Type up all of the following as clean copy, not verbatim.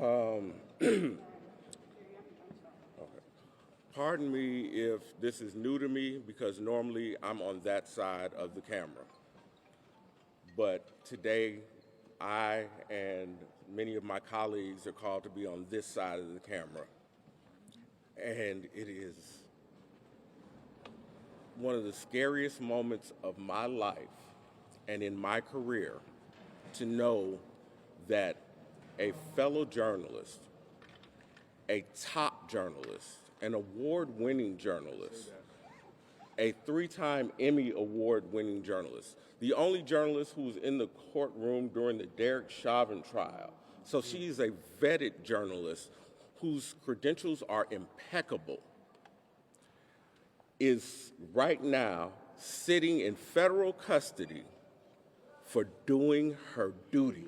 Um, okay. Pardon me if this is new to me because normally I'm on that side of the camera. But today, I and many of my colleagues are called to be on this side of the camera. And it is one of the scariest moments of my life and in my career to know that a fellow journalist, a top journalist, an award-winning journalist, a 3-time Emmy award-winning journalist, the only journalist who was in the courtroom during the Derek Chauvin trial. So she's a vetted journalist whose credentials are impeccable, is right now sitting in federal custody for doing her duty.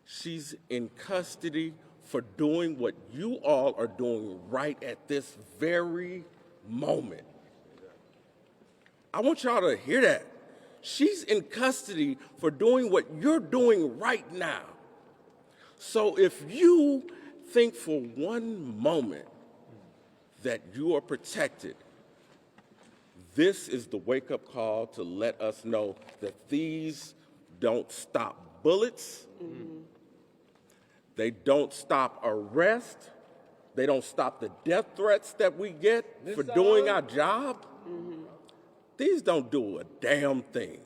She's in custody for doing what you all are doing right at this very moment. I want y'all to hear that. She's in custody for doing what you're doing right now. So if you think for one moment that you are protected, this is the wake-up call to let us know that these don't stop bullets, they don't stop arrest, they don't stop the death threats that we get for doing our job. These don't do a damn thing.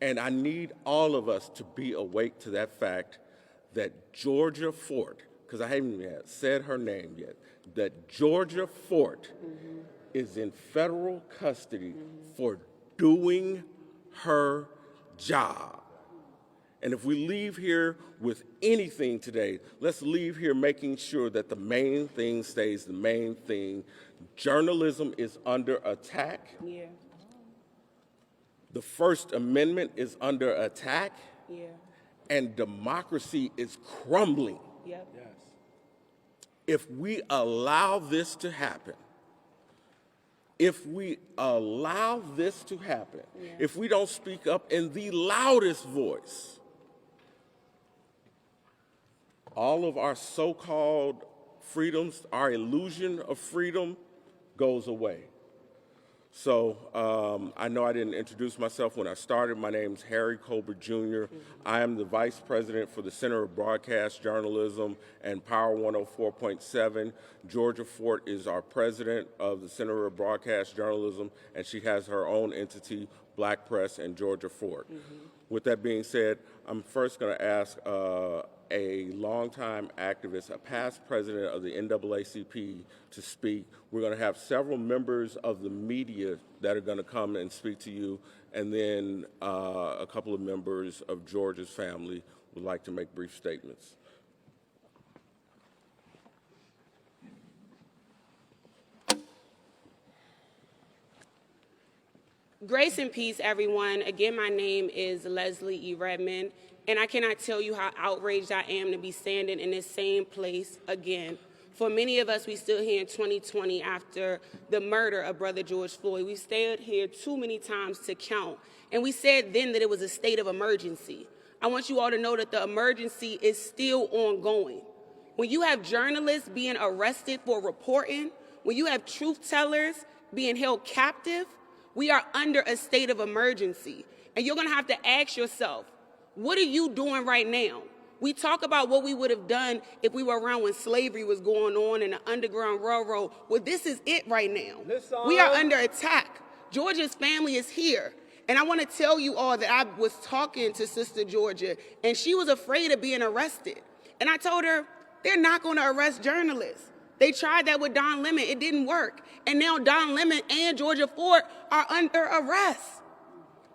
And I need all of us to be awake to that fact that Georgia Fort, because I haven't even said her name yet, that Georgia Fort is in federal custody for doing her job. And if we leave here with anything today, let's leave here making sure that the main thing stays the main thing. Journalism is under attack. Yeah. The First Amendment is under attack. Yeah. And democracy is crumbling. Yep. Yes. If we allow this to happen, if we don't speak up in the loudest voice, all of our so-called freedoms, our illusion of freedom goes away. So I know I didn't introduce myself when I started. My name is Harry Colbert Jr. I am the Vice President for the Center of Broadcast Journalism and Power 104.7. Georgia Fort is our president of the Center of Broadcast Journalism, and she has her own entity, Black Press and Georgia Fort. With that being said, I'm first going to ask a longtime activist, a past president of the NAACP, to speak. We're going to have several members of the media that are going to come and speak to you, and then a couple of members of Georgia's family would like to make brief statements. Grace and peace, everyone. Again, my name is Leslie E. Redmond, and I cannot tell you how outraged I am to be standing in this same place again. For many of us, we stood here in 2020 after the murder of Brother George Floyd. We stayed here too many times to count, and we said then that it was a state of emergency. I want you all to know that the emergency is still ongoing. When you have journalists being arrested for reporting, when you have truth tellers being held captive, we are under a state of emergency. And you're going to have to ask yourself, what are you doing right now? We talk about what we would have done if we were around when slavery was going on in the Underground Railroad. Well, this is it right now. We are under attack. Georgia's family is here. And I want to tell you all that I was talking to Sister Georgia, and she was afraid of being arrested. And I told her, they're not going to arrest journalists. They tried that with Don Lemon. It didn't work. And now Don Lemon and Georgia Fort are under arrest.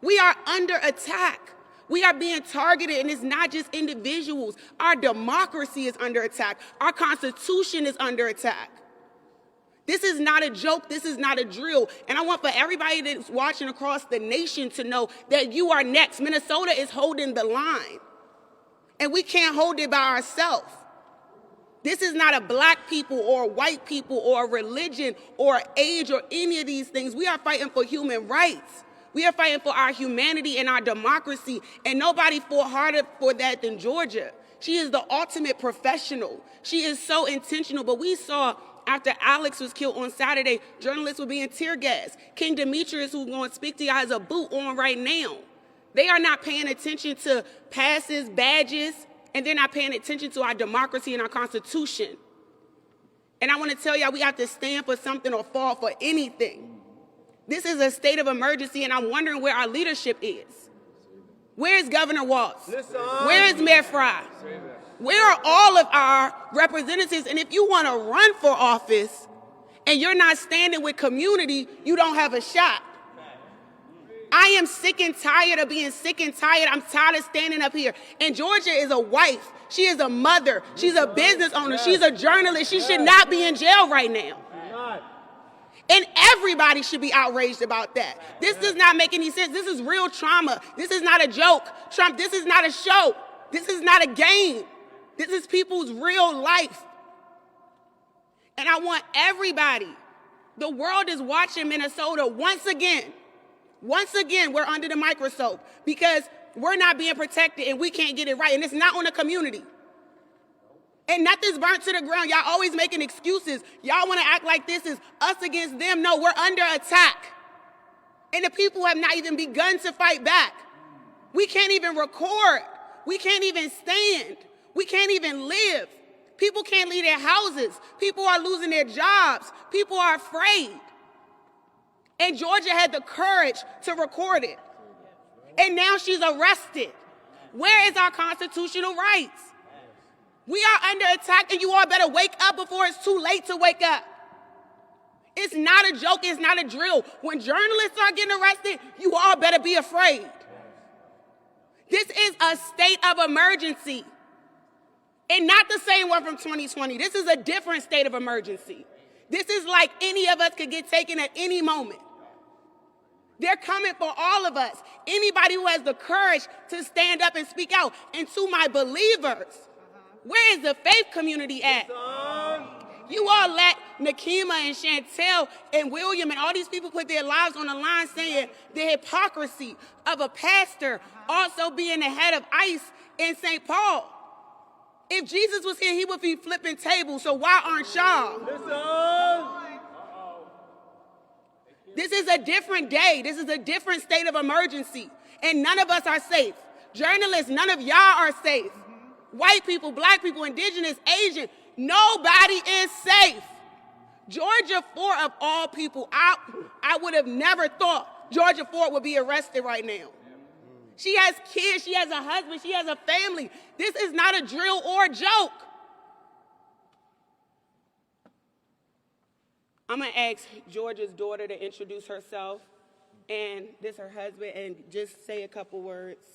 We are under attack. We are being targeted, and it's not just individuals. Our democracy is under attack. Our Constitution is under attack. This is not a joke. This is not a drill. And I want for everybody that's watching across the nation to know that you are next. Minnesota is holding the line, and we can't hold it by ourselves. This is not a black people or white people or religion or age or any of these things. We are fighting for human rights. We are fighting for our humanity and our democracy, and nobody fought harder for that than Georgia. She is the ultimate professional. She is so intentional, but we saw after Alex was killed on Saturday, journalists were being tear gassed. King Demetrius, who's going to speak to you, has a boot on right now. They are not paying attention to passes, badges, and they're not paying attention to our democracy and our Constitution. And I want to tell y'all, we have to stand for something or fall for anything. This is a state of emergency, and I'm wondering where our leadership is. Where is Governor Walz? Where is Mayor Fry? Where are all of our representatives? And if you want to run for office and you're not standing with community, you don't have a shot. I am sick and tired of being sick and tired. I'm tired of standing up here. And Georgia is a wife. She is a mother. She's a business owner. She's a journalist. She should not be in jail right now. And everybody should be outraged about that. This does not make any sense. This is real trauma. This is not a joke. Trump, this is not a show. This is not a game. This is people's real life. And I want everybody, the world is watching Minnesota once again. Once again, we're under the microscope because we're not being protected and we can't get it right. And it's not on the community. And nothing's burnt to the ground. Y'all always making excuses. Y'all want to act like this is us against them. No, we're under attack. And the people have not even begun to fight back. We can't even record. We can't even stand. We can't even live. People can't leave their houses. People are losing their jobs. People are afraid. And Georgia had the courage to record it. And now she's arrested. Where is our constitutional rights? We are under attack, and you all better wake up before it's too late to wake up. It's not a joke. It's not a drill. When journalists are getting arrested, you all better be afraid. This is a state of emergency, and not the same one from 2020. This is a different state of emergency. This is like any of us could get taken at any moment. They're coming for all of us. Anybody who has the courage to stand up and speak out. And to my believers, where is the faith community at? You all let Nakima and Chantel and William and all these people put their lives on the line saying the hypocrisy of a pastor also being the head of ICE in St. Paul. If Jesus was here, he would be flipping tables, so why aren't y'all? This is a different day. This is a different state of emergency, and none of us are safe. Journalists, none of y'all are safe. White people, black people, indigenous, Asian, nobody is safe. Georgia Ford, of all people, I would have never thought Georgia Ford would be arrested right now. She has kids, she has a husband, she has a family. This is not a drill or a joke. I'm gonna ask Georgia's daughter to introduce herself, and this her husband, and just say a couple words.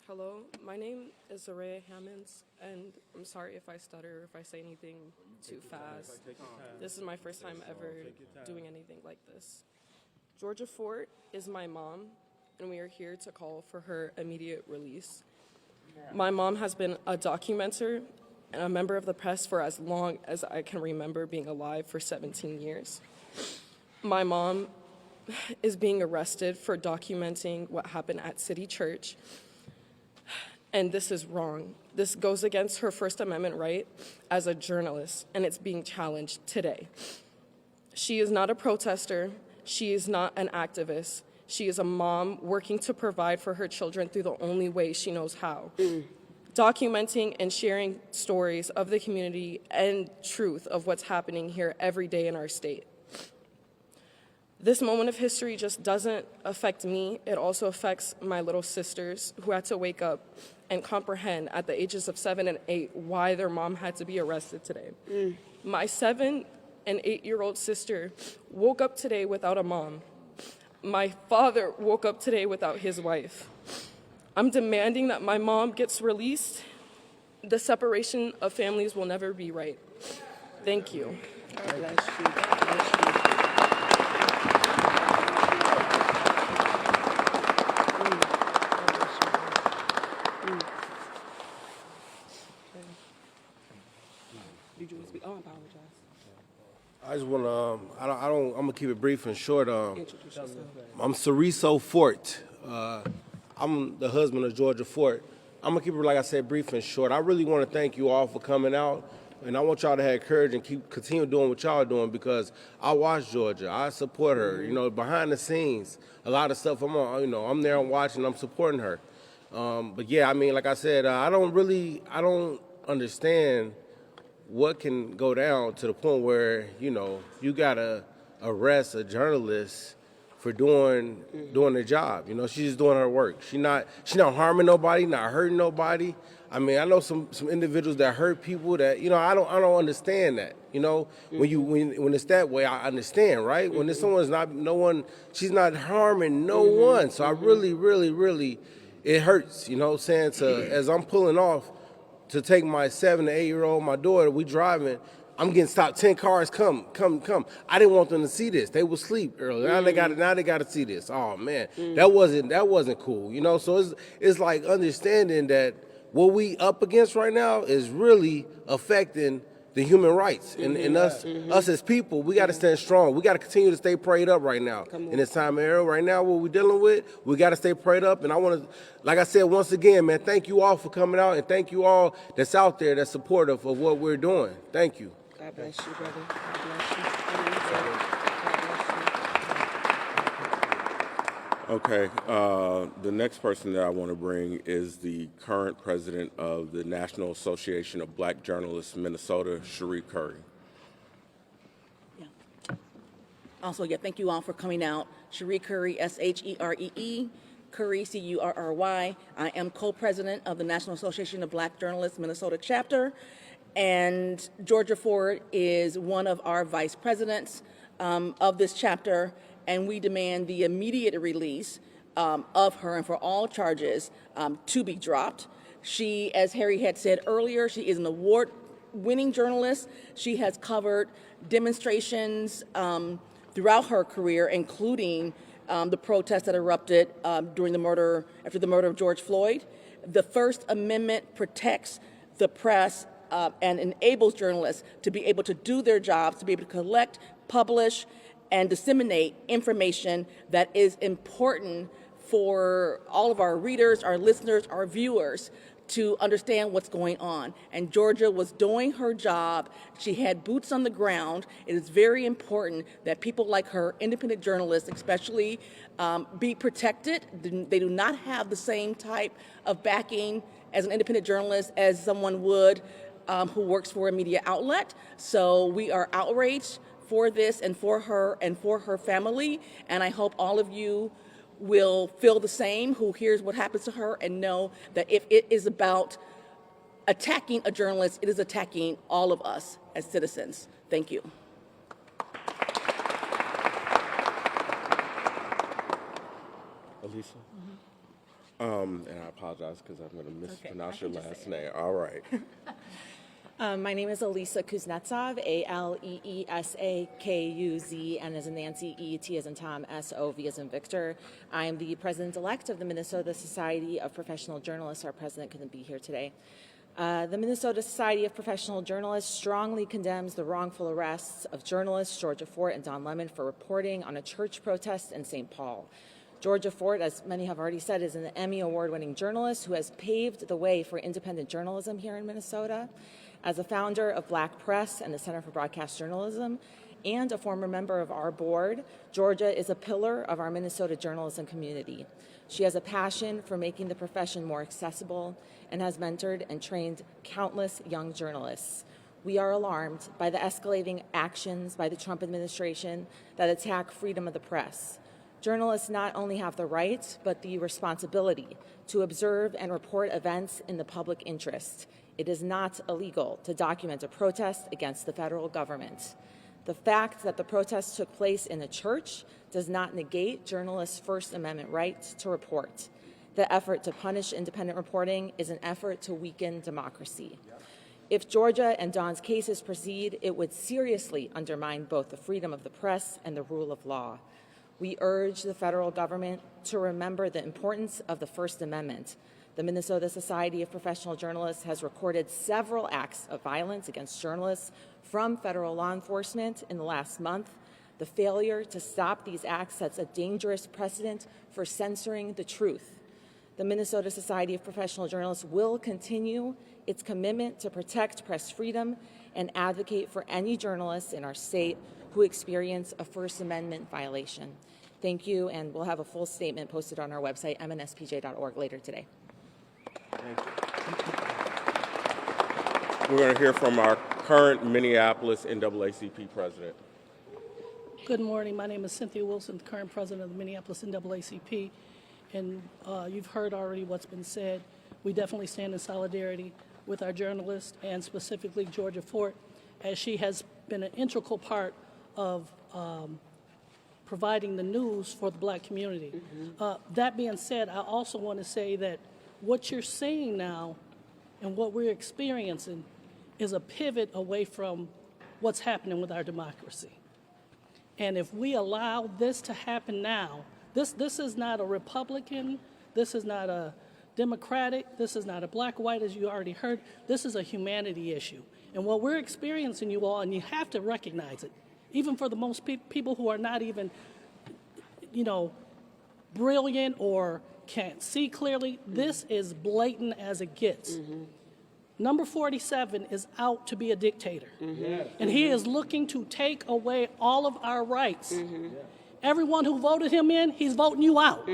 Hello, my name is Araya Hammonds, and I'm sorry if I stutter or if I say anything too fast. This is my first time ever doing anything like this. Georgia Fort is my mom, and we are here to call for her immediate release. My mom has been a documenter and a member of the press for as long as I can remember being alive, for 17 years. My mom is being arrested for documenting what happened at City Church. And this is wrong. This goes against her First Amendment right as a journalist, and it's being challenged today. She is not a protester. She is not an activist. She is a mom working to provide for her children through the only way she knows how. Documenting and sharing stories of the community and truth of what's happening here every day in our state. This moment of history just doesn't affect me. It also affects my little sisters who had to wake up and comprehend at the ages of 7 and 8 why their mom had to be arrested today. My 7 and 8-year-old sister woke up today without a mom. My father woke up today without his wife. I'm demanding that my mom gets released. The separation of families will never be right. Thank you. God bless you. God bless you. I just want I'm gonna keep it brief and short. Introduce yourself. I'm Ceriso Fort. I'm the husband of Georgia Fort. I'm gonna keep it, like I said, brief and short. I really want to thank you all for coming out, and I want y'all to have courage and continue doing what y'all are doing, because I watch Georgia. I support her. You know, behind the scenes, a lot of stuff. I'm there, I'm watching, I'm supporting her. But yeah, I mean, like I said, I don't understand what can go down to the point where, you gotta arrest a journalist for doing their job. She's just doing her work. She's not harming nobody, not hurting nobody. I mean, I know some individuals that hurt people that, I don't understand that. When it's that way, I understand, right? When someone's she's not harming no one. So I really, really, really, it hurts, as I'm pulling off to take my 7 to 8 year old, my daughter, we driving, I'm getting stopped. 10 cars come. I didn't want them to see this. They would sleep early. Now they got to see this. Oh man, that wasn't cool. So it's like understanding that what we up against right now is really affecting the human rights and us as people. We got to stand strong. We got to continue to stay prayed up right now in this time and era. Right now, what we're dealing with, we got to stay prayed up. And I want to, like I said once again, man, thank you all for coming out, and thank you all that's out there that's supportive of what we're doing. Thank you. God bless you, brother. God bless you. God bless you. Okay, the next person that I want to bring is the current president of the National Association of Black Journalists, Minnesota, Cherie Curry. Yeah. Also, thank you all for coming out. Cherie Curry, Sheree, Curry, Curry. I am co-president of the National Association of Black Journalists, Minnesota chapter, and Georgia Ford is one of our vice presidents of this chapter. And we demand the immediate release of her and for all charges to be dropped. She, as Harry had said earlier, she is an award-winning journalist. She has covered demonstrations throughout her career, including the protests that erupted after the murder of George Floyd. The First Amendment protects the press and enables journalists to be able to do their jobs, to be able to collect, publish, and disseminate information that is important for all of our readers, our listeners, our viewers to understand what's going on. And Georgia was doing her job. She had boots on the ground. It is very important that people like her, independent journalists especially, be protected. They do not have the same type of backing as an independent journalist as someone would who works for a media outlet. So we are outraged for this and for her family, and I hope all of you will feel the same who hears what happens to her and know that if it is about attacking a journalist, it is attacking all of us as citizens. Thank you. Elisa? And I apologize because I'm going to mispronounce your last name. All right. My name is Elisa Kuznetsov, Aleesakuz, N as in Nancy, E-T as in Tom, S-O-V as in Victor. I am the president-elect of the Minnesota Society of Professional Journalists. Our president couldn't be here today. The Minnesota Society of Professional Journalists strongly condemns the wrongful arrests of journalists Georgia Fort and Don Lemon for reporting on a church protest in St. Paul. Georgia Fort, as many have already said, is an Emmy Award-winning journalist who has paved the way for independent journalism here in Minnesota. As a founder of Black Press and the Center for Broadcast Journalism, and a former member of our board, Georgia is a pillar of our Minnesota journalism community. She has a passion for making the profession more accessible and has mentored and trained countless young journalists. We are alarmed by the escalating actions by the Trump administration that attack freedom of the press. Journalists not only have the right, but the responsibility to observe and report events in the public interest. It is not illegal to document a protest against the federal government. The fact that the protest took place in a church does not negate journalists' First Amendment right to report. The effort to punish independent reporting is an effort to weaken democracy. If Georgia and Don's cases proceed, it would seriously undermine both the freedom of the press and the rule of law. We urge the federal government to remember the importance of the First Amendment. The Minnesota Society of Professional Journalists has recorded several acts of violence against journalists from federal law enforcement in the last month. The failure to stop these acts sets a dangerous precedent for censoring the truth. The Minnesota Society of Professional Journalists will continue its commitment to protect press freedom and advocate for any journalists in our state who experience a First Amendment violation. Thank you, and we'll have a full statement posted on our website, mnspj.org, later today. We're going to hear from our current Minneapolis NAACP president. Good morning. My name is Cynthia Wilson, the current president of the Minneapolis NAACP. And you've heard already what's been said. We definitely stand in solidarity with our journalist, and specifically Georgia Fort, as she has been an integral part of providing the news for the black community. That being said, I also want to say that what you're seeing now and what we're experiencing is a pivot away from what's happening with our democracy. And if we allow this to happen now, this is not a Republican, this is not a Democratic, this is not a black, white, as you already heard, this is a humanity issue. And what we're experiencing, you all, and you have to recognize it, even for the most people who are not even, brilliant or can't see clearly, this is blatant as it gets. Number 47 is out to be a dictator. And he is looking to take away all of our rights. Everyone who voted him in, he's voting you out.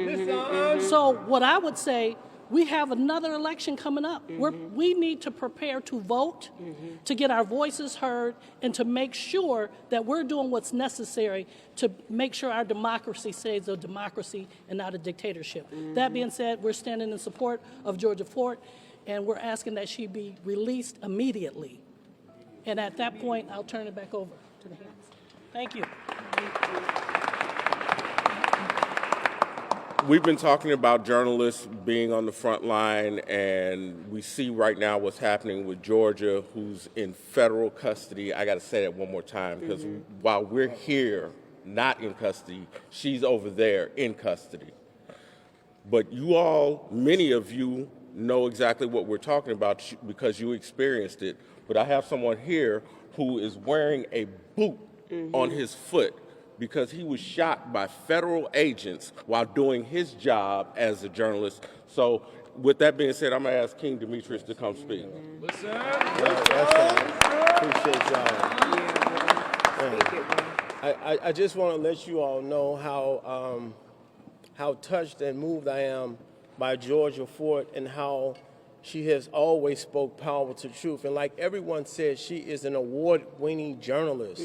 So what I would say, we have another election coming up. We need to prepare to vote, to get our voices heard, and to make sure that we're doing what's necessary to make sure our democracy stays a democracy and not a dictatorship. That being said, we're standing in support of Georgia Fort, and we're asking that she be released immediately. And at that point, I'll turn it back over to the hands. Thank you. We've been talking about journalists being on the front line, and we see right now what's happening with Georgia, who's in federal custody. I got to say that one more time, because while we're here not in custody, she's over there in custody. But you all, many of you, know exactly what we're talking about because you experienced it. But I have someone here who is wearing a boot on his foot because he was shot by federal agents while doing his job as a journalist. So with that being said, I'm going to ask King Demetrius to come speak. Appreciate y'all. I just want to let you all know how touched and moved I am by Georgia Fort and how she has always spoke power to truth. And like everyone said, she is an award-winning journalist.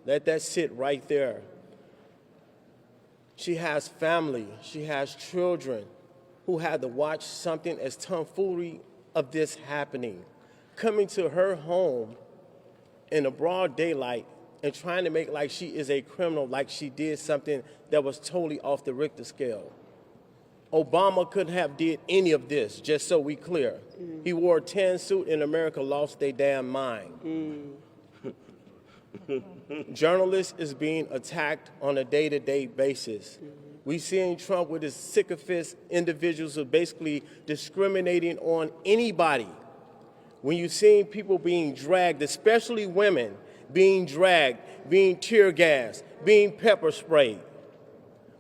Let that sit right there. She has family, she has children who had to watch something as tomfoolery of this happening, coming to her home in the broad daylight and trying to make like she is a criminal, like she did something that was totally off the Richter scale. Obama couldn't have did any of this, just so we clear. He wore a tan suit and America lost their damn mind. Journalists is being attacked on a day-to-day basis. We seeing Trump with his sycophant individuals who are basically discriminating on anybody. When you're seeing people being dragged, especially women, being dragged, being tear gassed, being pepper sprayed.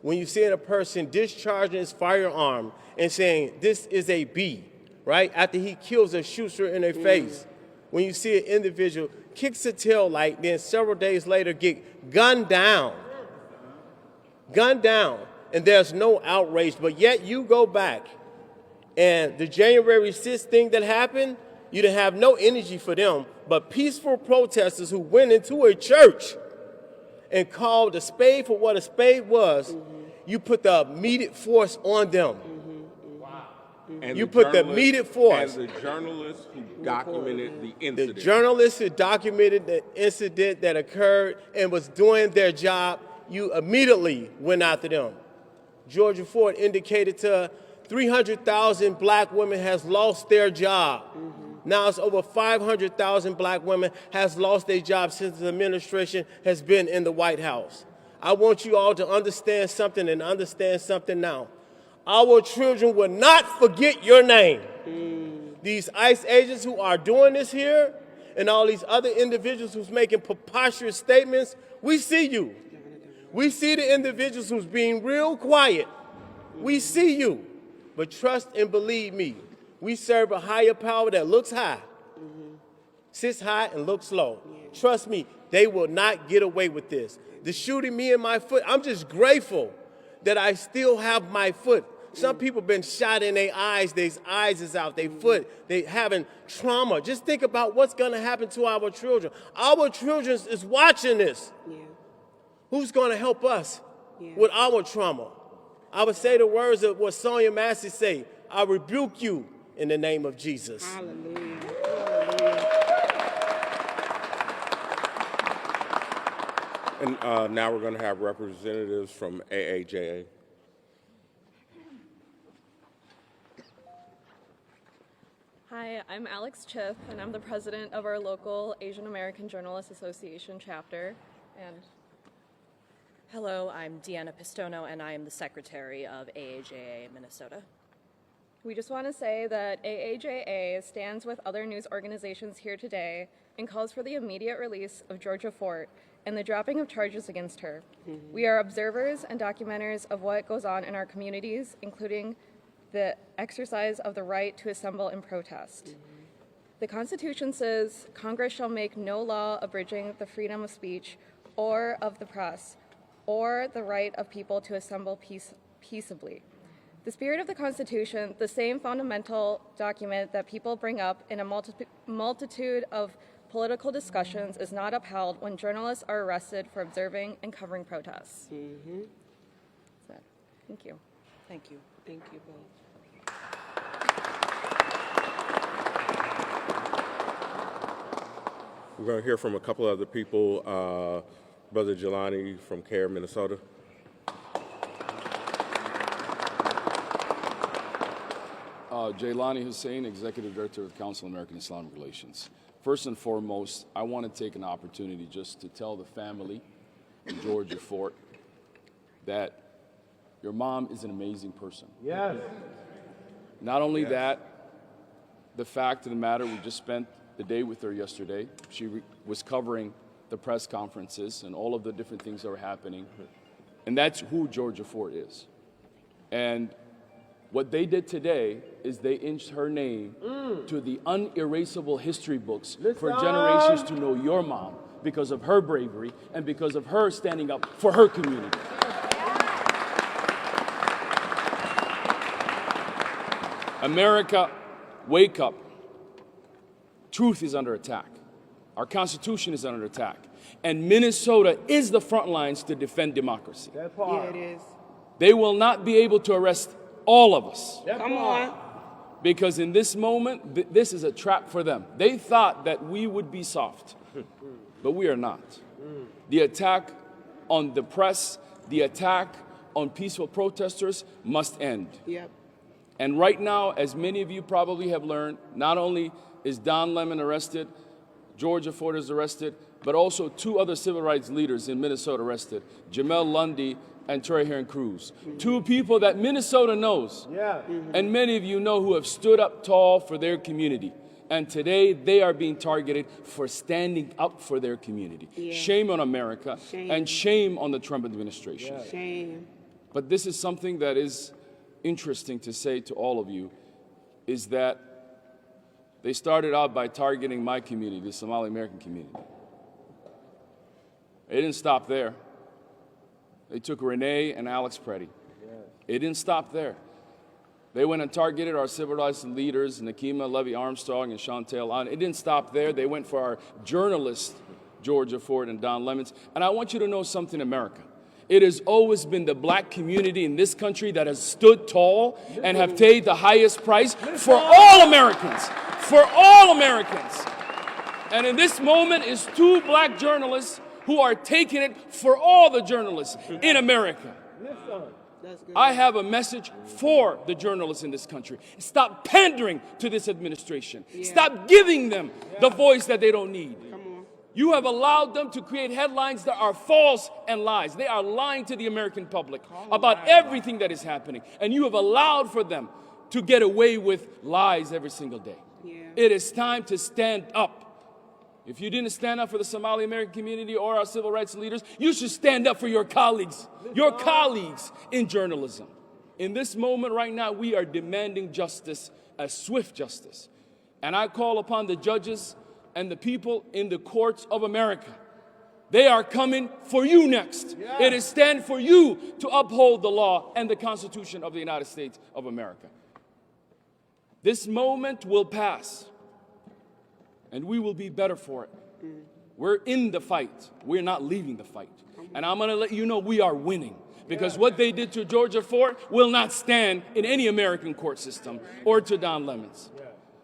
When you're seeing a person discharging his firearm and saying, this is a B, right? After he kills her, shoots her in her face. When you see an individual kicks a tail light, then several days later get gunned down, and there's no outrage, but yet you go back and the January 6th thing that happened, you didn't have no energy for them, but peaceful protesters who went into a church and called a spade for what a spade was, you put the immediate force on them. And you put the immediate force. And the journalists who documented the incident. The journalists who documented the incident that occurred and was doing their job, you immediately went after them. Georgia Fort indicated to 300,000 black women has lost their job. Now it's over 500,000 black women has lost their job since the administration has been in the White House. I want you all to understand something and understand something now. Our children will not forget your name. These ICE agents who are doing this here and all these other individuals who's making preposterous statements, we see you. We see the individuals who's being real quiet. We see you. But trust and believe me, we serve a higher power that looks high, sits high and looks low. Trust me, they will not get away with this. The shooting me in my foot, I'm just grateful that I still have my foot. Some people been shot in their eyes is out, their foot, they having trauma. Just think about what's gonna happen to our children. Our children is watching this. Yeah. Who's gonna help us with our trauma? I would say the words of what Sonia Massey say, I rebuke you in the name of Jesus. Hallelujah. And now we're going to have representatives from AAJA. Hi, I'm Alex Chip, and I'm the president of our local Asian American Journalists Association chapter. And hello, I'm Deanna Pistono, and I am the secretary of AAJA Minnesota. we just want to say that AAJA stands with other news organizations here today and calls for the immediate release of Georgia Fort and the dropping of charges against her. We are observers and documenters of what goes on in our communities, including the exercise of the right to assemble and protest. The Constitution says Congress shall make no law abridging the freedom of speech or of the press or the right of people to assemble peaceably. The spirit of the Constitution, the same fundamental document that people bring up in a multitude of political discussions, is not upheld when journalists are arrested for observing and covering protests. So, thank you. Thank you. Thank you both. We're going to hear from a couple other people. Brother Jelani from CARE, Minnesota. Jaylani Hussein, Executive Director of Council on American-Islamic Relations. First and foremost, I want to take an opportunity just to tell the family in Georgia Fort that your mom is an amazing person. Yes. Not only that, the fact of the matter, we just spent the day with her yesterday. She was covering the press conferences and all of the different things that were happening. And that's who Georgia Fort is. And what they did today is they inched her name to the unerasable history books for generations to know your mom because of her bravery and because of her standing up for her community. America, wake up. Truth is under attack. Our Constitution is under attack. And Minnesota is the front lines to defend democracy. Yeah, it is. They will not be able to arrest all of us. Come on. Because in this moment, this is a trap for them. They thought that we would be soft, but we are not. The attack on the press, the attack on peaceful protesters must end. Yep. And right now, as many of you probably have learned, not only is Don Lemon arrested, Georgia Fort is arrested, but also two other civil rights leaders in Minnesota arrested, Jamel Lundy and Troy Heron Cruz. Two people that Minnesota knows, and many of you know, who have stood up tall for their community. And today, they are being targeted for standing up for their community. Yeah. Shame on America, Shame. and shame on the Trump administration. Shame. But this is something that is interesting to say to all of you, is that they started out by targeting my community, the Somali American community. They didn't stop there. They took Renee and Alex Preddy. It didn't stop there. They went and targeted our civil rights leaders, Nakima Levy Armstrong and Chantel Allen. It didn't stop there. They went for our journalists, Georgia Fort and Don Lemons. And I want you to know something, America. It has always been the black community in this country that has stood tall and have paid the highest price for all Americans. For all Americans. And in this moment is two black journalists who are taking it for all the journalists in America. I have a message for the journalists in this country. Stop pandering to this administration. Stop giving them the voice that they don't need. You have allowed them to create headlines that are false and lies. They are lying to the American public about everything that is happening. And you have allowed for them to get away with lies every single day. It is time to stand up If you didn't stand up for the Somali American community or our civil rights leaders, you should stand up for your colleagues in journalism. In this moment right now, we are demanding justice, a swift justice. And I call upon the judges and the people in the courts of America. They are coming for you next. Yeah. It is stand for you to uphold the law and the Constitution of the United States of America. This moment will pass, and we will be better for it. We're in the fight. We're not leaving the fight. And I'm going to let you know we are winning, because what they did to Georgia Fort will not stand in any American court system or to Don Lemons.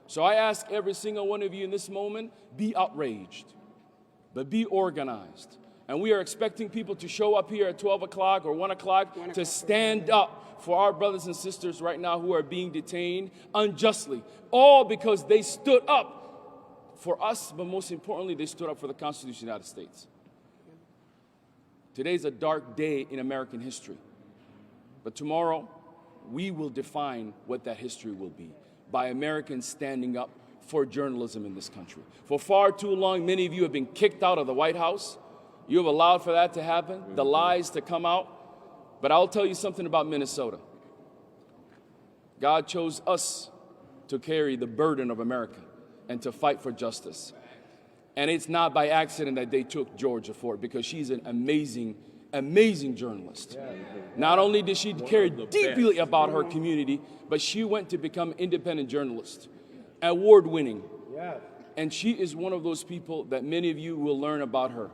So I ask every single one of you in this moment, be outraged, but be organized. And we are expecting people to show up here at 12 o'clock or 1 o'clock to stand up for our brothers and sisters right now who are being detained unjustly, all because they stood up for us, but most importantly, they stood up for the Constitution of the United States. Today's a dark day in American history, but tomorrow we will define what that history will be by Americans standing up for journalism in this country. For far too long, many of you have been kicked out of the White House. You have allowed for that to happen, the lies to come out. But I'll tell you something about Minnesota. God chose us to carry the burden of America and to fight for justice. And it's not by accident that they took Georgia Fort, because she's an amazing, amazing journalist. Not only did she care deeply about her community, but she went to become independent journalist, award-winning. And she is one of those people that many of you will learn about her.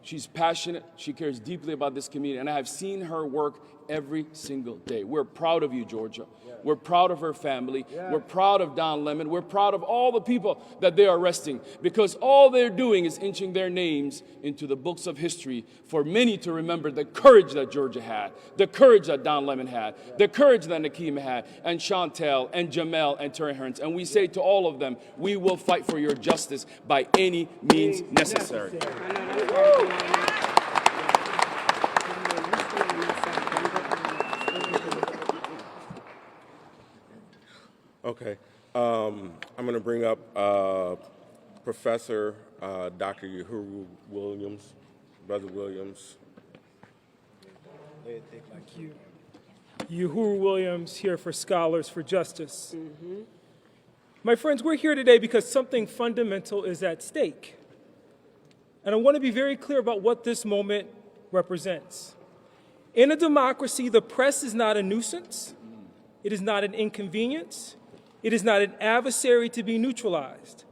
She's passionate, she cares deeply about this community, and I have seen her work every single day. We're proud of you, Georgia. We're proud of her family. We're proud of Don Lemon. We're proud of all the people that they are arresting, because all they're doing is inching their names into the books of history for many to remember the courage that Georgia had, the courage that Don Lemon had, the courage that Nakima had, and Chantel, and Jamel, and Terry Hearns. And we say to all of them, we will fight for your justice by any means necessary. Okay. I'm going to bring up Professor Dr. Uhuru Williams, Brother Williams. Thank you. Uhuru Williams here for Scholars for Justice. My friends, we're here today because something fundamental is at stake. And I want to be very clear about what this moment represents. In a democracy, the press is not a nuisance. It is not an inconvenience. It is not an adversary to be neutralized.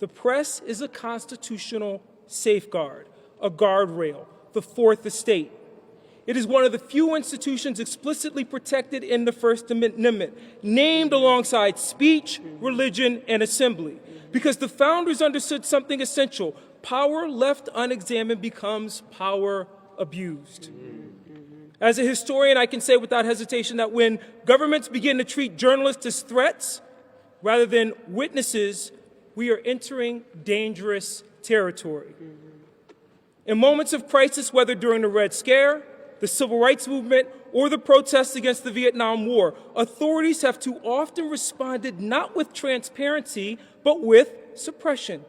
The press is a constitutional safeguard, a guardrail, the fourth estate. It is one of the few institutions explicitly protected in the First Amendment, named alongside speech, religion, and assembly, because the founders understood something essential. Power left unexamined becomes power abused. As a historian, I can say without hesitation that when governments begin to treat journalists as threats rather than witnesses, we are entering dangerous territory. In moments of crisis, whether during the Red Scare, the Civil Rights Movement, or the protests against the Vietnam War, authorities have too often responded not with transparency, but with suppression.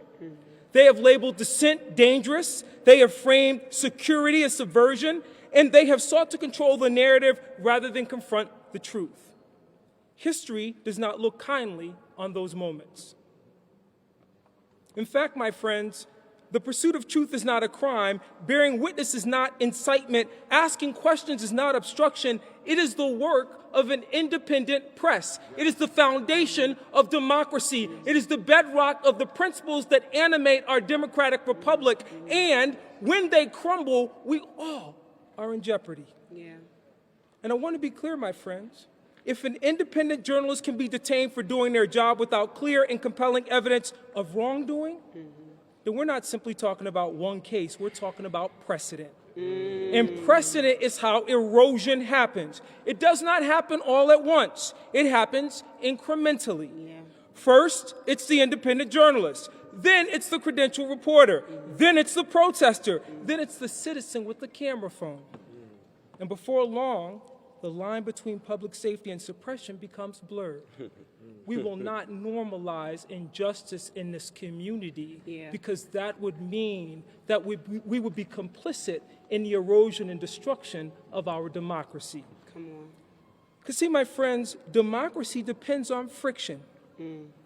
They have labeled dissent dangerous, they have framed security as subversion, and they have sought to control the narrative rather than confront the truth. History does not look kindly on those moments. In fact, my friends, the pursuit of truth is not a crime, bearing witness is not incitement, asking questions is not obstruction. It is the work of an independent press. It is the foundation of democracy. It is the bedrock of the principles that animate our democratic republic. And when they crumble, we all are in jeopardy. And I want to be clear, my friends. If an independent journalist can be detained for doing their job without clear and compelling evidence of wrongdoing, then we're not simply talking about one case, we're talking about precedent. And precedent is how erosion happens. It does not happen all at once. It happens incrementally. First, it's the independent journalist. Then it's the credentialed reporter. Then it's the protester. Then it's the citizen with the camera phone. And before long, the line between public safety and suppression becomes blurred. we will not normalize injustice in this community, because that would mean that we would be complicit in the erosion and destruction of our democracy. Come on. Because see, my friends, democracy depends on friction.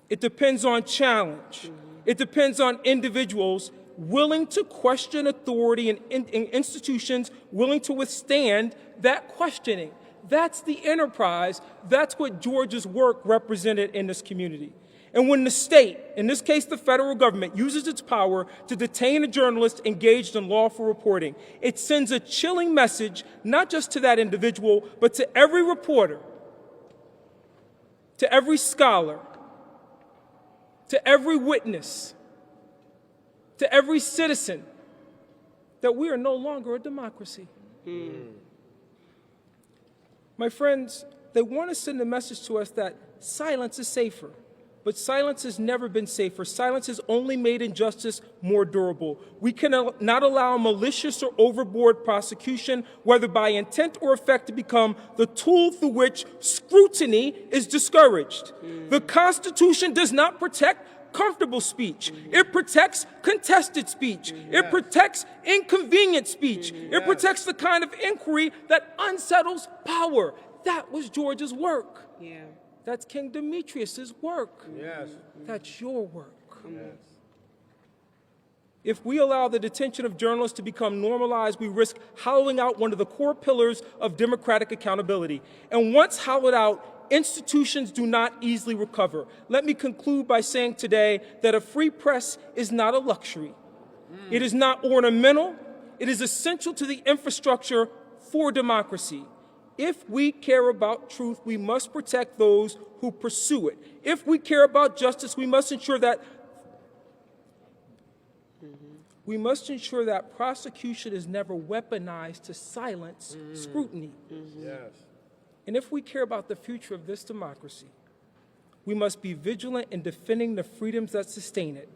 It depends on challenge. It depends on individuals willing to question authority and institutions willing to withstand that questioning. That's the enterprise. That's what Georgia's work represented in this community. And when the state, in this case the federal government, uses its power to detain a journalist engaged in lawful reporting, it sends a chilling message not just to that individual, but to every reporter, to every scholar, to every witness, to every citizen, that we are no longer a democracy. My friends, they want to send a message to us that silence is safer. But silence has never been safer. Silence has only made injustice more durable. We cannot allow malicious or overboard prosecution, whether by intent or effect, to become the tool through which scrutiny is discouraged. The Constitution does not protect comfortable speech. It protects contested speech. It protects inconvenient speech. It protects the kind of inquiry that unsettles power. That was Georgia's work. That's King Demetrius's work. That's your work. If we allow the detention of journalists to become normalized, we risk hollowing out one of the core pillars of democratic accountability. And once hollowed out, institutions do not easily recover. Let me conclude by saying today that a free press is not a luxury. It is not ornamental. It is essential to the infrastructure for democracy. If we care about truth, we must protect those who pursue it. If we care about justice, we must ensure that prosecution is never weaponized to silence scrutiny. And if we care about the future of this democracy, we must be vigilant in defending the freedoms that sustain it,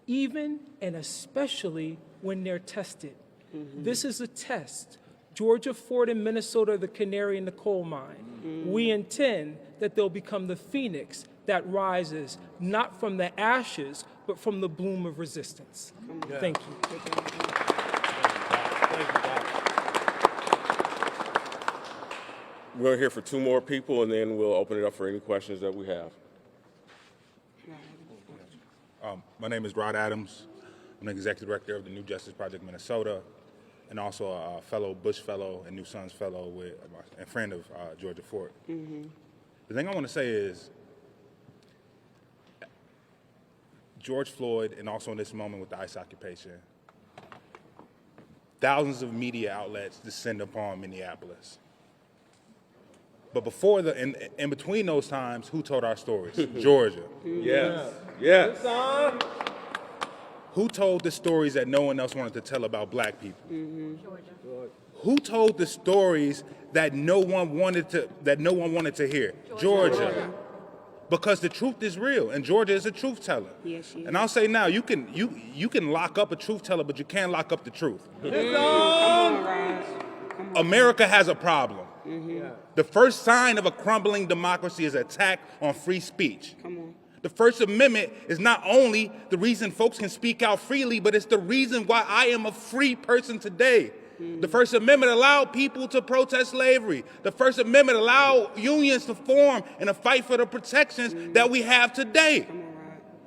even and especially when they're tested. This is a test. Georgia, Fort, and Minnesota are the canary in the coal mine. We intend that they'll become the phoenix that rises not from the ashes, but from the bloom of resistance. Thank you. We're here for 2 more people, and then we'll open it up for any questions that we have. My name is Rod Adams. I'm the executive director of the New Justice Project Minnesota, and also a fellow Bush Fellow and New Sons Fellow and friend of Georgia Fort. The thing I want to say is, George Floyd, and also in this moment with the ICE occupation, thousands of media outlets descend upon Minneapolis. But before in between those times, who told our stories? Georgia. Yes. Who told the stories that no one else wanted to tell about black people? Georgia. Who told the stories that no one wanted to hear? Georgia. Because the truth is real, and Georgia is a truth teller. And I'll say now, you can lock up a truth teller, but you can't lock up the truth. America has a problem. The first sign of a crumbling democracy is attack on free speech. The First Amendment is not only the reason folks can speak out freely, but it's the reason why I am a free person today. The First Amendment allowed people to protest slavery. The First Amendment allowed unions to form and to fight for the protections that we have today.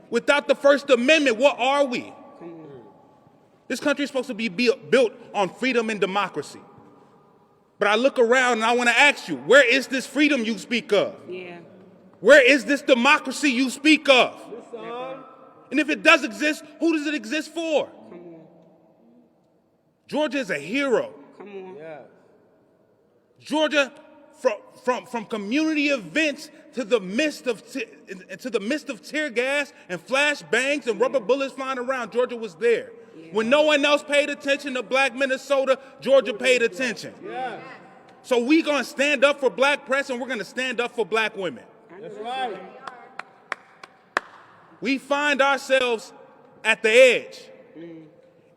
Without the First Amendment, what are we? This country is supposed to be built on freedom and democracy. But I look around and I want to ask you, where is this freedom you speak of? Where is this democracy you speak of? And if it does exist, who does it exist for? Georgia is a hero. Georgia, from community events to the midst of tear gas and flashbangs and rubber bullets flying around, Georgia was there. When no one else paid attention to black Minnesota, Georgia paid attention. So we're going to stand up for black press, and we're going to stand up for black women. That's right. We find ourselves at the edge.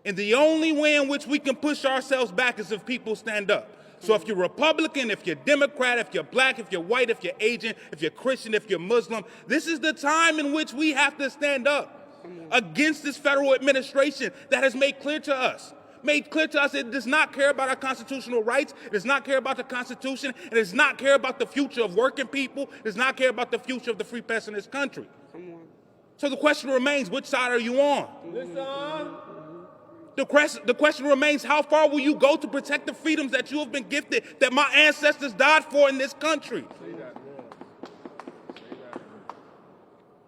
And the only way in which we can push ourselves back is if people stand up. So if you're Republican, if you're Democrat, if you're black, if you're white, if you're Asian, if you're Christian, if you're Muslim, this is the time in which we have to stand up against this federal administration that has made clear to us it does not care about our constitutional rights, it does not care about the Constitution, it does not care about the future of working people, it does not care about the future of the free press in this country. So the question remains, which side are you on? The question remains, how far will you go to protect the freedoms that you have been gifted, that my ancestors died for in this country?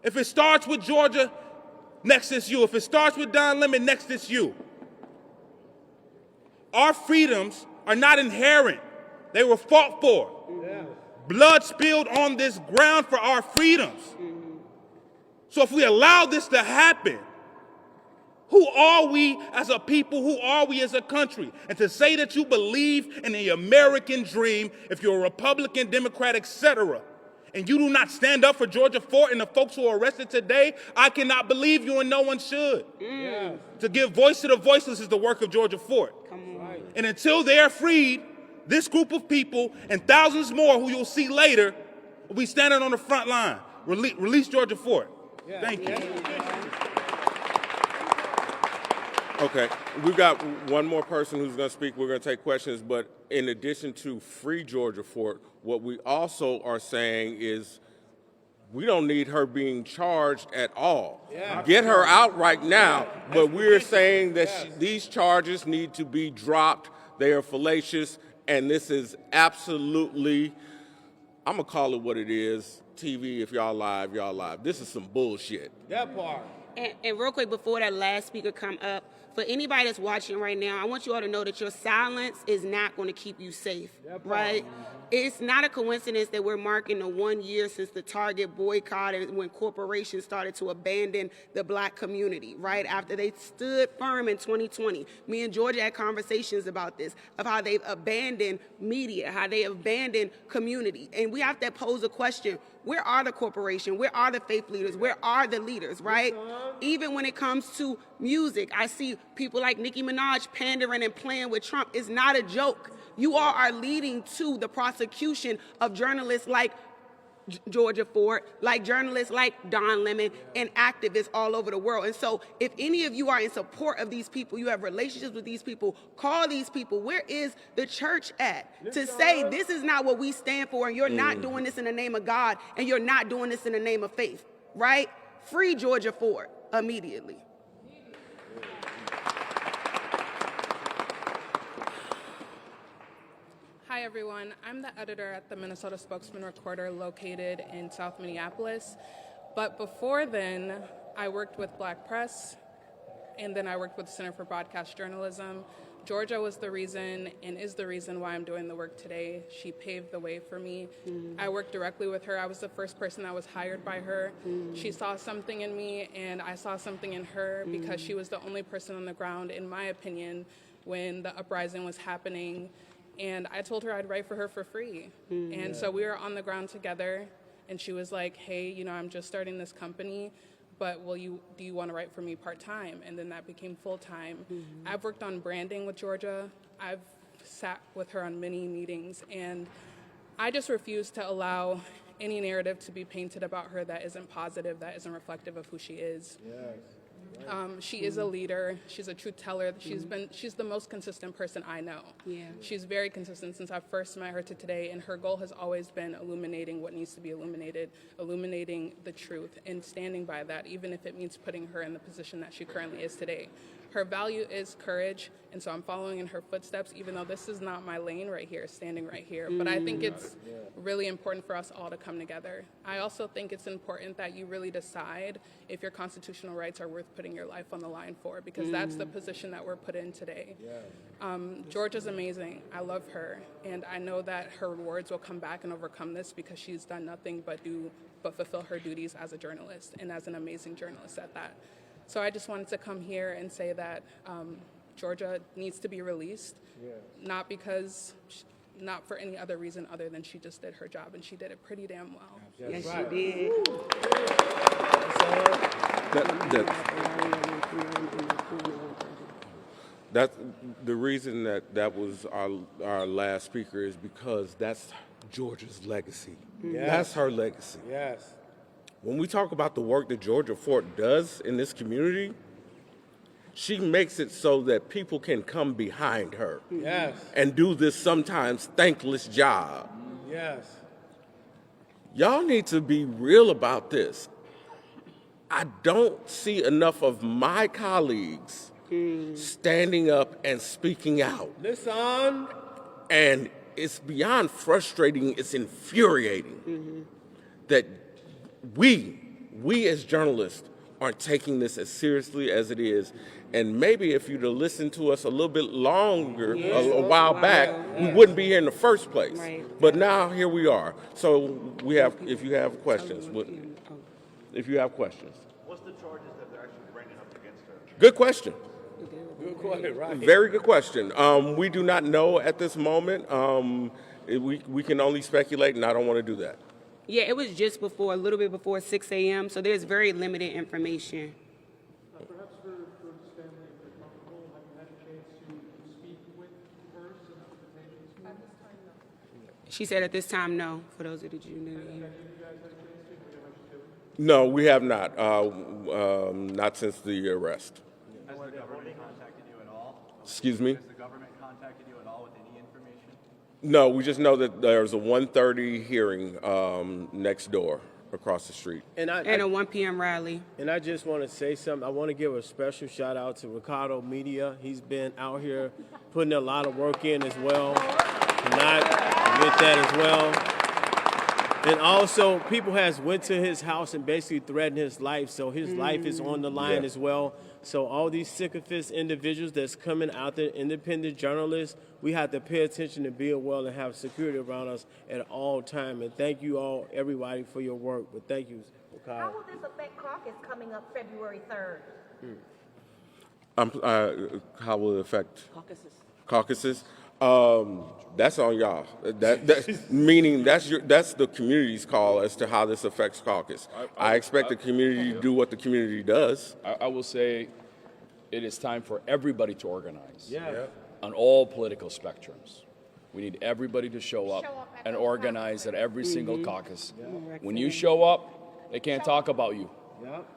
If it starts with Georgia, next is you. If it starts with Don Lemon, next is you. Our freedoms are not inherent. They were fought for. Blood spilled on this ground for our freedoms. So if we allow this to happen, who are we as a people? Who are we as a country? And to say that you believe in the American dream, if you're a Republican, Democrat, etc., and you do not stand up for Georgia Fort and the folks who are arrested today, I cannot believe you, and no one should. To give voice to the voiceless is the work of Georgia Fort. And until they are freed, this group of people and thousands more who you'll see later will be standing on the front line. Release Georgia Fort. Thank you. Okay, we've got one more person who's going to speak. We're going to take questions, but in addition to free Georgia Fort, what we also are saying is we don't need her being charged at all. Get her out right now, but we're saying that these charges need to be dropped. They are fallacious, and this is absolutely, I'm going to call it what it is. TV, if y'all live, y'all live. This is some bullshit. That part. And real quick, before that last speaker come up, for anybody that's watching right now, I want you all to know that your silence is not going to keep you safe, right? It's not a coincidence that we're marking the 1 year since the Target boycotted when corporations started to abandon the black community, right? After they stood firm in 2020. Me and Georgia had conversations about this, of how they've abandoned media, how they abandoned community. And we have to pose a question, where are the corporations? Where are the faith leaders? Where are the leaders, right? Even when it comes to music, I see people like Nicki Minaj pandering and playing with Trump. It's not a joke. You all are leading to the prosecution of journalists like Georgia Fort, like journalists like Don Lemon, and activists all over the world. And so if any of you are in support of these people, you have relationships with these people, call these people. Where is the church at? To say this is not what we stand for, and you're not doing this in the name of God, and you're not doing this in the name of faith, right? Free Georgia Fort immediately. Hi everyone, I'm the editor at the Minnesota Spokesman Recorder located in South Minneapolis. But before then, I worked with Black Press, and then I worked with the Center for Broadcast Journalism. Georgia was the reason and is the reason why I'm doing the work today. She paved the way for me. I worked directly with her. I was the first person that was hired by her. She saw something in me, and I saw something in her because she was the only person on the ground, in my opinion, when the uprising was happening. And I told her I'd write for her for free. And so we were on the ground together, and she was like, hey, you know, I'm just starting this company, but do you want to write for me part-time? And then that became full-time. I've worked on branding with Georgia. I've sat with her on many meetings, and I just refuse to allow any narrative to be painted about her that isn't positive, that isn't reflective of who she is. She is a leader. She's a truth teller. She's the most consistent person I know. She's very consistent since I first met her to today, and her goal has always been illuminating what needs to be illuminated, illuminating the truth, and standing by that, even if it means putting her in the position that she currently is today. Her value is courage, and so I'm following in her footsteps, even though this is not my lane right here, standing right here. But I think it's really important for us all to come together. I also think it's important that you really decide if your constitutional rights are worth putting your life on the line for, because that's the position that we're put in today. Georgia's amazing. I love her, and I know that her rewards will come back and overcome this because she's done nothing but fulfill her duties as a journalist, and as an amazing journalist at that. So I just wanted to come here and say that Georgia needs to be released, not for any other reason other than she just did her job, and she did it pretty damn well. Yes, she did. That's the reason that was our last speaker is because that's Georgia's legacy. Yes. That's her legacy. Yes. When we talk about the work that Georgia Fort does in this community, she makes it so that people can come behind her Yes. and do this sometimes thankless job. Yes. Y'all need to be real about this. I don't see enough of my colleagues standing up and speaking out. Listen. And it's beyond frustrating, it's infuriating that we as journalists aren't taking this as seriously as it is. And maybe if you'd have listened to us a little bit longer, a while back, we wouldn't be here in the first place. Right. But now here we are. So we have, if you have questions, if you have questions. What's the charges that they're actually bringing up against her? Good question. Good question, right? Very good question. We do not know at this moment. We can only speculate, and I don't want to do that. Yeah, it was just before, a little bit before 6 a.m., so there's very limited information. Perhaps for this family, if they're comfortable, have you had a chance to speak with her since the patient's at this time? No. She said at this time, no, for those of you who knew. No, we have not. Not since the arrest. Has the government contacted you at all? Excuse me? Has the government contacted you at all with any information? No, we just know that there's a 1:30 hearing next door across the street. And a 1 p.m. rally. And I just want to say something. I want to give a special shout out to Ricardo Media. He's been out here putting a lot of work in as well. Not with that as well. And also, people has went to his house and basically threatened his life. So his life is on the line as well. So all these sycophants individuals that's coming out there, independent journalists, we have to pay attention and be well and have security around us at all time. And thank you all, everybody, for your work. But thank you, Ricardo. How will this affect caucus coming up February 3rd? How will it affect Caucuses. caucuses? That's on y'all. Meaning that's the community's call as to how this affects caucus. I expect the community to do what the community does. I will say it is time for everybody to organize. Yeah. On all political spectrums. We need everybody to show up and organize at every single caucus. When you show up, they can't talk about you.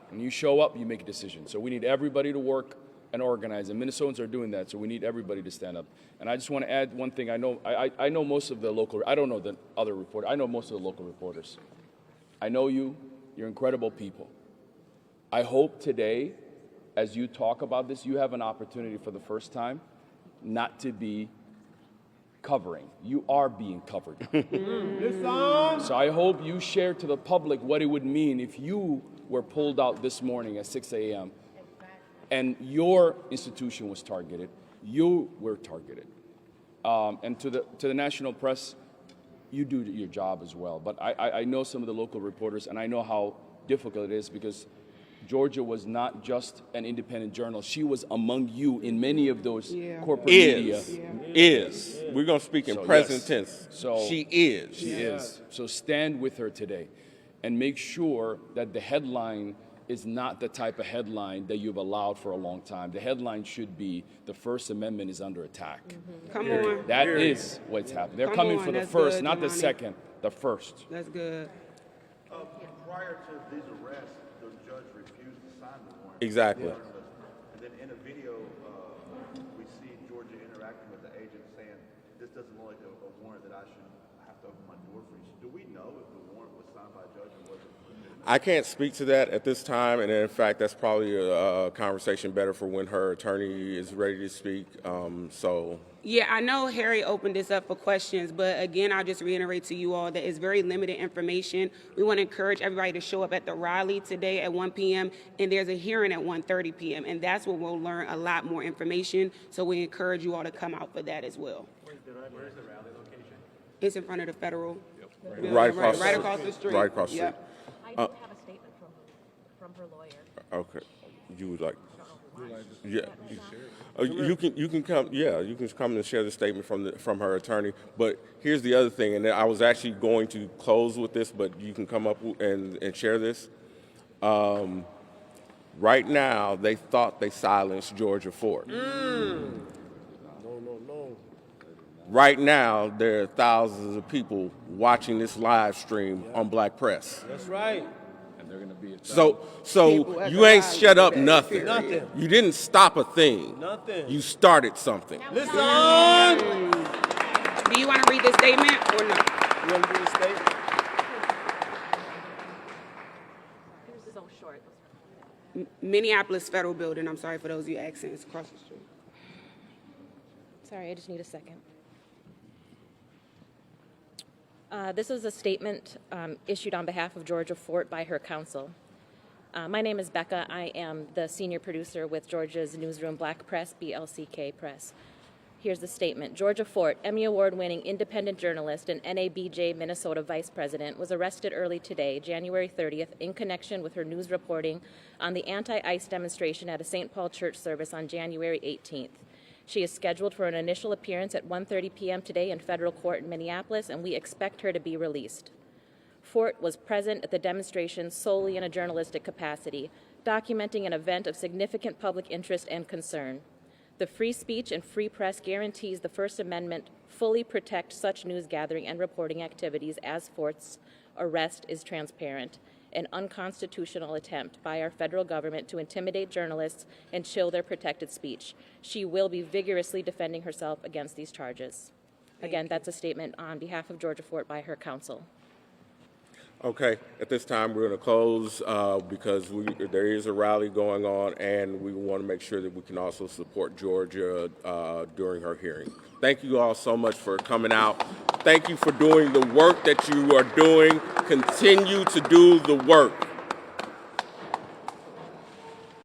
When you show up, you make a decision. So we need everybody to work and organize, and Minnesotans are doing that, so we need everybody to stand up. And I just want to add one thing. I know most of the local, I don't know the other reporters, I know most of the local reporters. I know you're incredible people. I hope today, as you talk about this, you have an opportunity for the first time not to be covering. You are being covered. So I hope you share to the public what it would mean if you were pulled out this morning at 6 a.m. and your institution was targeted, you were targeted. And to the national press, you do your job as well. But I know some of the local reporters, and I know how difficult it is because Georgia was not just an independent journal. She was among you in many of those corporate media. Is. We're going to speak in present tense. So she is. She is. So stand with her today and make sure that the headline is not the type of headline that you've allowed for a long time. The headline should be the First Amendment is under attack. Come on. That is what's happening. They're coming for the first, not the second, the first. That's good. Prior to these arrests, the judge refused to sign the warrant. Exactly. And then in a video, we see Georgia interacting with the agent saying, this doesn't look like a warrant that I should have to open my door for you. Do we know if the warrant was signed by a judge or wasn't? I can't speak to that at this time, and in fact, that's probably a conversation better for when her attorney is ready to speak. Yeah, I know Harry opened this up for questions, but again, I'll just reiterate to you all that it's very limited information. We want to encourage everybody to show up at the rally today at 1 p.m., and there's a hearing at 1:30 p.m., and that's where we'll learn a lot more information, so we encourage you all to come out for that as well. Where's the rally location? It's in front of the federal. Right across the street. Right across the street. I do have a statement from her lawyer. Okay. You would like? Yeah. You can come. Yeah, you can come and share the statement from her attorney. But here's the other thing, and I was actually going to close with this, but you can come up and share this. Right now, they thought they silenced Georgia Fort. No. Right now, there are thousands of people watching this live stream on Black Press. That's right. And they're going to be So you ain't shut up nothing. Nothing. You didn't stop a thing. Nothing. You started something. Listen. Do you want to read this statement or no? You want to do the statement? It was so short. Minneapolis Federal Building. I'm sorry for those of you asking. It's across the street. Sorry, I just need a second. This is a statement issued on behalf of Georgia Fort by her counsel. My name is Becca. I am the senior producer with Georgia's newsroom Black Press, BLCK Press. Here's the statement. Georgia Fort, Emmy Award-winning independent journalist and NABJ Minnesota vice president, was arrested early today, January 30th, in connection with her news reporting on the anti-ICE demonstration at a St. Paul church service on January 18th. She is scheduled for an initial appearance at 1:30 p.m. today in federal court in Minneapolis, and we expect her to be released. Fort was present at the demonstration solely in a journalistic capacity, documenting an event of significant public interest and concern. The free speech and free press guarantees the First Amendment fully protect such news gathering and reporting activities as Fort's arrest is transparent, an unconstitutional attempt by our federal government to intimidate journalists and chill their protected speech. She will be vigorously defending herself against these charges. Again, that's a statement on behalf of Georgia Fort by her counsel. Okay, at this time, we're going to close because there is a rally going on, and we want to make sure that we can also support Georgia during her hearing. Thank you all so much for coming out. Thank you for doing the work that you are doing. Continue to do the work.